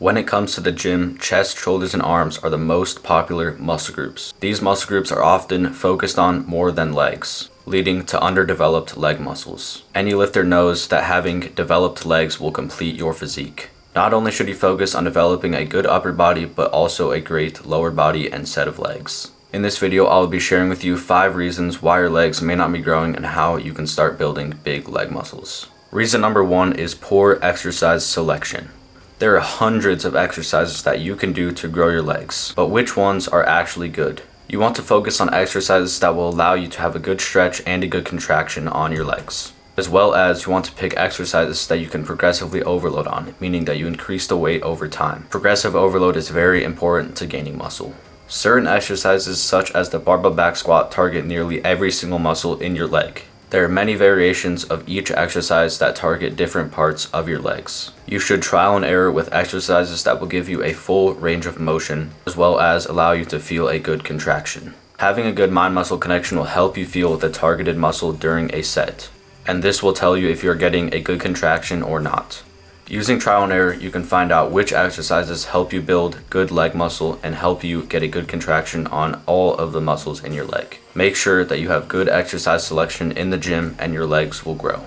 When it comes to the gym, chest, shoulders, and arms are the most popular muscle groups. These muscle groups are often focused on more than legs, leading to underdeveloped leg muscles. Any lifter knows that having developed legs will complete your physique. Not only should you focus on developing a good upper body, but also a great lower body and set of legs. In this video, I will be sharing with you 5 reasons why your legs may not be growing and how you can start building big leg muscles. Reason number 1 is poor exercise selection. There are hundreds of exercises that you can do to grow your legs, but which ones are actually good? You want to focus on exercises that will allow you to have a good stretch and a good contraction on your legs. As well as you want to pick exercises that you can progressively overload on, meaning that you increase the weight over time. Progressive overload is very important to gaining muscle. Certain exercises such as the barbell back squat target nearly every single muscle in your leg. There are many variations of each exercise that target different parts of your legs. You should trial and error with exercises that will give you a full range of motion, as well as allow you to feel a good contraction. Having a good mind-muscle connection will help you feel the targeted muscle during a set, and this will tell you if you're getting a good contraction or not. Using trial and error, you can find out which exercises help you build good leg muscle and help you get a good contraction on all of the muscles in your leg. Make sure that you have good exercise selection in the gym and your legs will grow.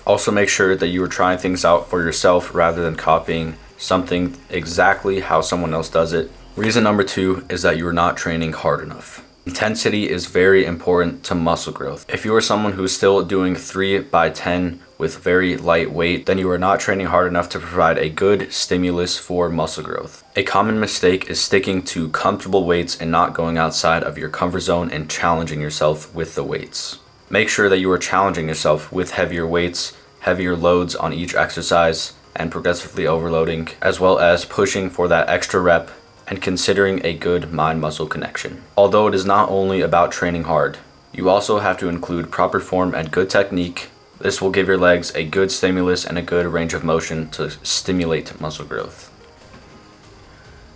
Also make sure that you are trying things out for yourself rather than copying something exactly how someone else does it. Reason number 2 is that you are not training hard enough. Intensity is very important to muscle growth. If you are someone who is still doing 3x10 with very light weight, then you are not training hard enough to provide a good stimulus for muscle growth. A common mistake is sticking to comfortable weights and not going outside of your comfort zone and challenging yourself with the weights. Make sure that you are challenging yourself with heavier weights, heavier loads on each exercise, and progressively overloading, as well as pushing for that extra rep and considering a good mind-muscle connection. Although it is not only about training hard, you also have to include proper form and good technique. This will give your legs a good stimulus and a good range of motion to stimulate muscle growth.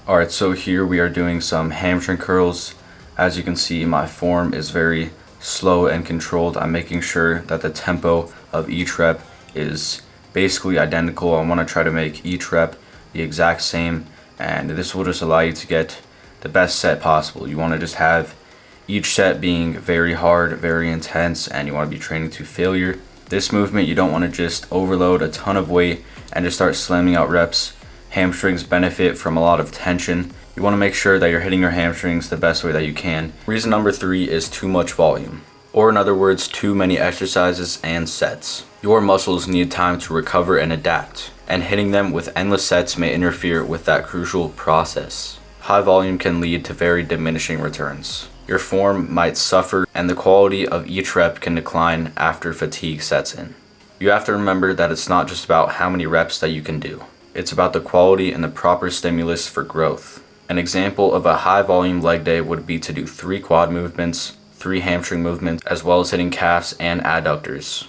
Alright, so here we are doing some hamstring curls. As you can see, my form is very slow and controlled. I'm making sure that the tempo of each rep is basically identical. I want to try to make each rep the exact same, and this will just allow you to get the best set possible. You want to just have each set being very hard, very intense, and you want to be training to failure. This movement, you don't want to just overload a ton of weight and just start slamming out reps. Hamstrings benefit from a lot of tension. You want to make sure that you're hitting your hamstrings the best way that you can. Reason number 3 is too much volume, or in other words, too many exercises and sets. Your muscles need time to recover and adapt, and hitting them with endless sets may interfere with that crucial process. High volume can lead to very diminishing returns. Your form might suffer and the quality of each rep can decline after fatigue sets in. You have to remember that it's not just about how many reps that you can do. It's about the quality and the proper stimulus for growth. An example of a high volume leg day would be to do 3 quad movements, 3 hamstring movements, as well as hitting calves and adductors.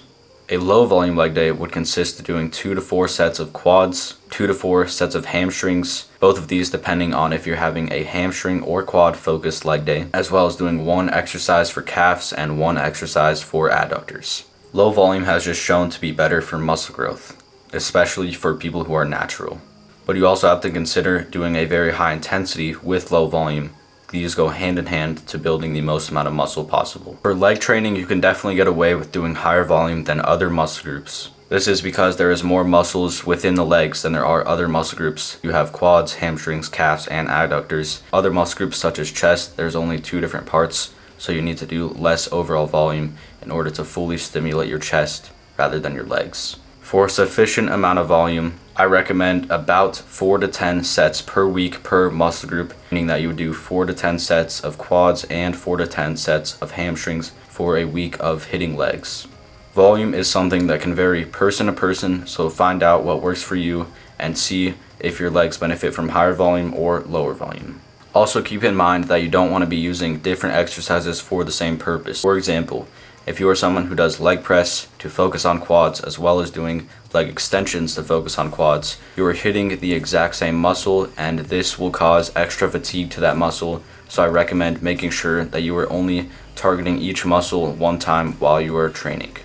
A low volume leg day would consist of doing 2 to 4 sets of quads, 2 to 4 sets of hamstrings, both of these depending on if you're having a hamstring or quad focused leg day, as well as doing 1 exercise for calves and 1 exercise for adductors. Low volume has just shown to be better for muscle growth, especially for people who are natural. But you also have to consider doing a very high intensity with low volume. These go hand in hand to building the most amount of muscle possible. For leg training, you can definitely get away with doing higher volume than other muscle groups. This is because there is more muscles within the legs than there are other muscle groups. You have quads, hamstrings, calves, and adductors. Other muscle groups such as chest, there's only 2 different parts, so you need to do less overall volume in order to fully stimulate your chest rather than your legs. For a sufficient amount of volume, I recommend about 4 to 10 sets per week per muscle group, meaning that you would do 4 to 10 sets of quads and 4 to 10 sets of hamstrings for a week of hitting legs. Volume is something that can vary person to person, so find out what works for you and see if your legs benefit from higher volume or lower volume. Also keep in mind that you don't want to be using different exercises for the same purpose. For example, if you are someone who does leg press to focus on quads as well as doing leg extensions to focus on quads, you are hitting the exact same muscle and this will cause extra fatigue to that muscle. So I recommend making sure that you are only targeting each muscle 1 time while you are training.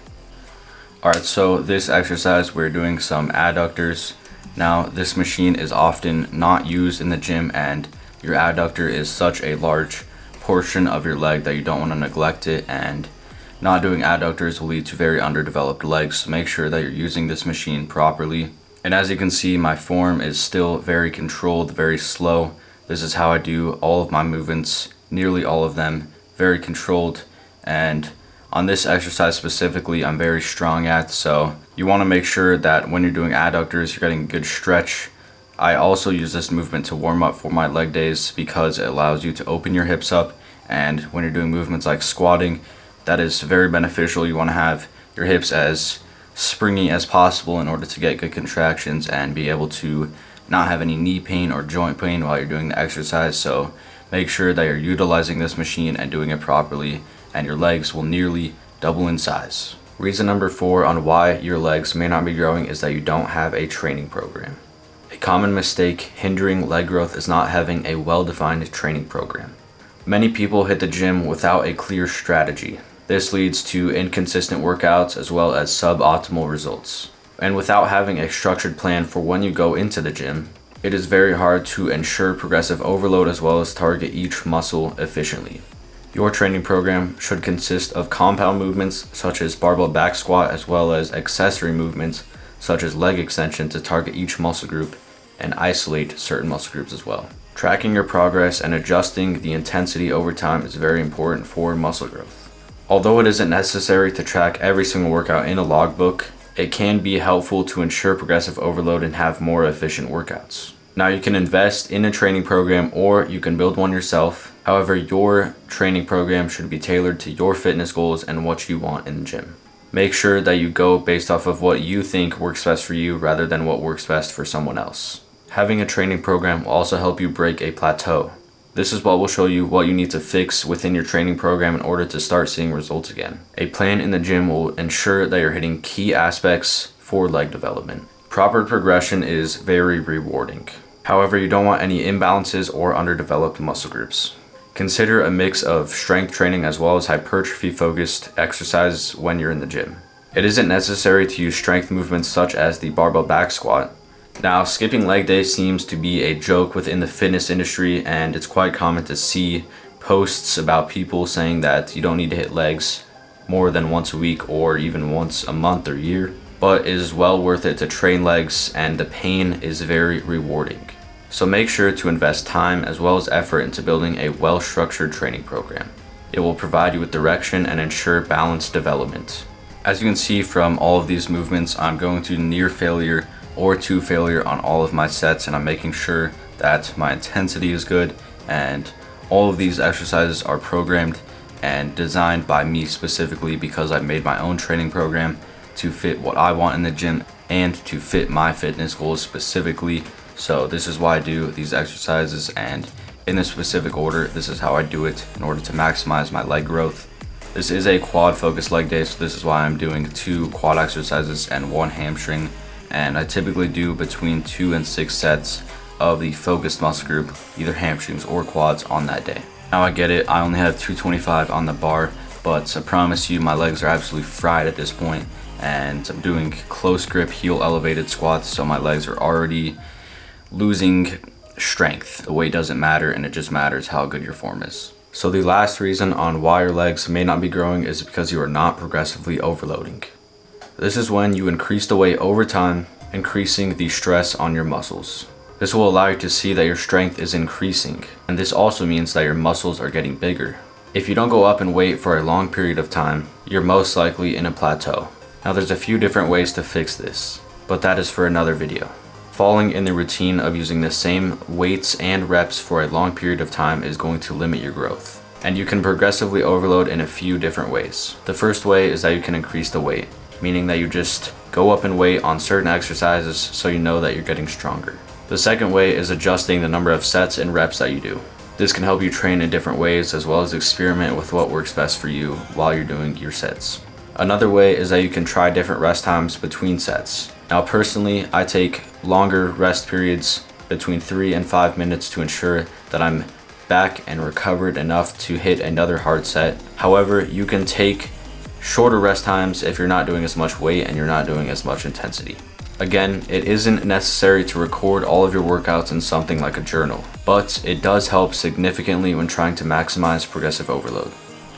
Alright, so this exercise we're doing some adductors. Now, this machine is often not used in the gym, and your adductor is such a large portion of your leg that you don't want to neglect it, and not doing adductors will lead to very underdeveloped legs. So make sure that you're using this machine properly. And as you can see, my form is still very controlled, very slow. This is how I do all of my movements, nearly all of them, very controlled. And on this exercise specifically, I'm very strong at, so you want to make sure that when you're doing adductors, you're getting a good stretch. I also use this movement to warm up for my leg days because it allows you to open your hips up, and when you're doing movements like squatting, that is very beneficial. You want to have your hips as springy as possible in order to get good contractions and be able to not have any knee pain or joint pain while you're doing the exercise. So make sure that you're utilizing this machine and doing it properly, and your legs will nearly double in size. Reason number 4 on why your legs may not be growing is that you don't have a training program. A common mistake hindering leg growth is not having a well-defined training program. Many people hit the gym without a clear strategy. This leads to inconsistent workouts as well as suboptimal results. And without having a structured plan for when you go into the gym, it is very hard to ensure progressive overload as well as target each muscle efficiently. Your training program should consist of compound movements such as barbell back squat as well as accessory movements such as leg extension to target each muscle group and isolate certain muscle groups as well. Tracking your progress and adjusting the intensity over time is very important for muscle growth. Although it isn't necessary to track every single workout in a logbook, it can be helpful to ensure progressive overload and have more efficient workouts. Now, you can invest in a training program or you can build one yourself. However, your training program should be tailored to your fitness goals and what you want in the gym. Make sure that you go based off of what you think works best for you rather than what works best for someone else. Having a training program will also help you break a plateau. This is what will show you what you need to fix within your training program in order to start seeing results again. A plan in the gym will ensure that you're hitting key aspects for leg development. Proper progression is very rewarding. However, you don't want any imbalances or underdeveloped muscle groups. Consider a mix of strength training as well as hypertrophy-focused exercises when you're in the gym. It isn't necessary to use strength movements such as the barbell back squat. Now, skipping leg day seems to be a joke within the fitness industry, and it's quite common to see posts about people saying that you don't need to hit legs more than once a week or even once a month or year, but it is well worth it to train legs, and the pain is very rewarding. So make sure to invest time as well as effort into building a well-structured training program. It will provide you with direction and ensure balanced development. As you can see from all of these movements, I'm going to near failure or to failure on all of my sets, and I'm making sure that my intensity is good, and all of these exercises are programmed and designed by me specifically because I made my own training program to fit what I want in the gym and to fit my fitness goals specifically. So this is why I do these exercises, and in a specific order, this is how I do it in order to maximize my leg growth. This is a quad focused leg day, so this is why I'm doing 2 quad exercises and 1 hamstring, and I typically do between 2 and 6 sets of the focused muscle group, either hamstrings or quads on that day. Now, I get it, I only have 225 on the bar, but I promise you my legs are absolutely fried at this point, and I'm doing close grip heel elevated squats, so my legs are already losing strength. The weight doesn't matter, and it just matters how good your form is. So the last reason on why your legs may not be growing is because you are not progressively overloading. This is when you increase the weight over time, increasing the stress on your muscles. This will allow you to see that your strength is increasing, and this also means that your muscles are getting bigger. If you don't go up in weight for a long period of time, you're most likely in a plateau. Now, there's a few different ways to fix this, but that is for another video. Falling in the routine of using the same weights and reps for a long period of time is going to limit your growth. And you can progressively overload in a few different ways. The first way is that you can increase the weight, meaning that you just go up in weight on certain exercises so you know that you're getting stronger. The second way is adjusting the number of sets and reps that you do. This can help you train in different ways as well as experiment with what works best for you while you're doing your sets. Another way is that you can try different rest times between sets. Now, personally, I take longer rest periods between 3 and 5 minutes to ensure that I'm back and recovered enough to hit another hard set. However, you can take shorter rest times if you're not doing as much weight and you're not doing as much intensity. Again, it isn't necessary to record all of your workouts in something like a journal, but it does help significantly when trying to maximize progressive overload.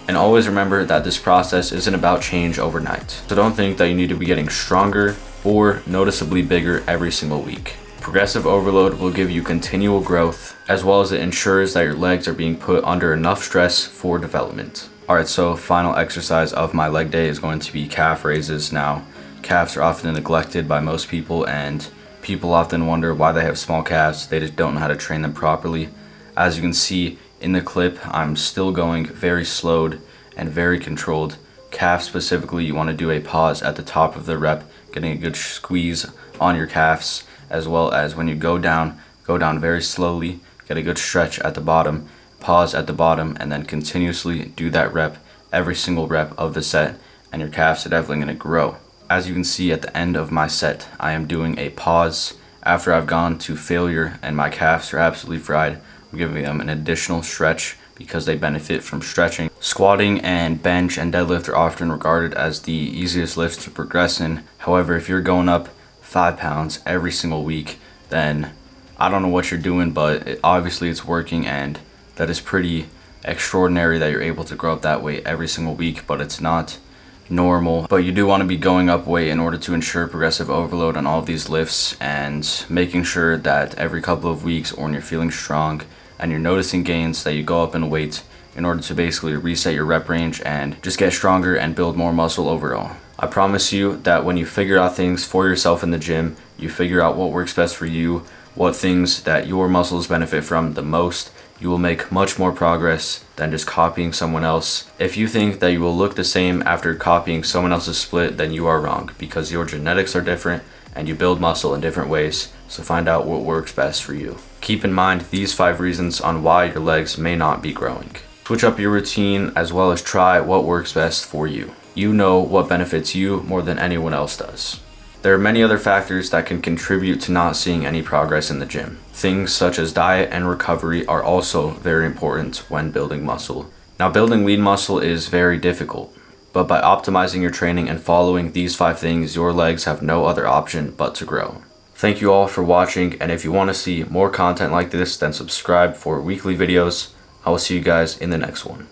And always remember that this process isn't about change overnight. So don't think that you need to be getting stronger or noticeably bigger every single week. Progressive overload will give you continual growth, as well as it ensures that your legs are being put under enough stress for development. Alright, so final exercise of my leg day is going to be calf raises. Now, calves are often neglected by most people, and people often wonder why they have small calves. They just don't know how to train them properly. As you can see in the clip, I'm still going very slowed and very controlled. Calf specifically, you want to do a pause at the top of the rep, getting a good squeeze on your calves, as well as when you go down very slowly, get a good stretch at the bottom, pause at the bottom, and then continuously do that rep every single rep of the set, and your calves are definitely going to grow. As you can see at the end of my set, I am doing a pause after I've gone to failure and my calves are absolutely fried. I'm giving them an additional stretch because they benefit from stretching. Squatting and bench and deadlift are often regarded as the easiest lifts to progress in. However, if you're going up 5 pounds every single week, then I don't know what you're doing, but obviously it's working, and that is pretty extraordinary that you're able to grow up that weight every single week, but it's not normal. But you do want to be going up weight in order to ensure progressive overload on all of these lifts, and making sure that every couple of weeks, or when you're feeling strong and you're noticing gains, that you go up in weight in order to basically reset your rep range and just get stronger and build more muscle overall. I promise you that when you figure out things for yourself in the gym, you figure out what works best for you, what things that your muscles benefit from the most, you will make much more progress than just copying someone else. If you think that you will look the same after copying someone else's split, then you are wrong, because your genetics are different and you build muscle in different ways. So find out what works best for you. Keep in mind these 5 reasons on why your legs may not be growing. Switch up your routine, as well as try what works best for you. You know what benefits you more than anyone else does. There are many other factors that can contribute to not seeing any progress in the gym. Things such as diet and recovery are also very important when building muscle. Now, building lean muscle is very difficult, but by optimizing your training and following these 5 things, your legs have no other option but to grow. Thank you all for watching, and if you want to see more content like this, then subscribe for weekly videos. I will see you guys in the next one.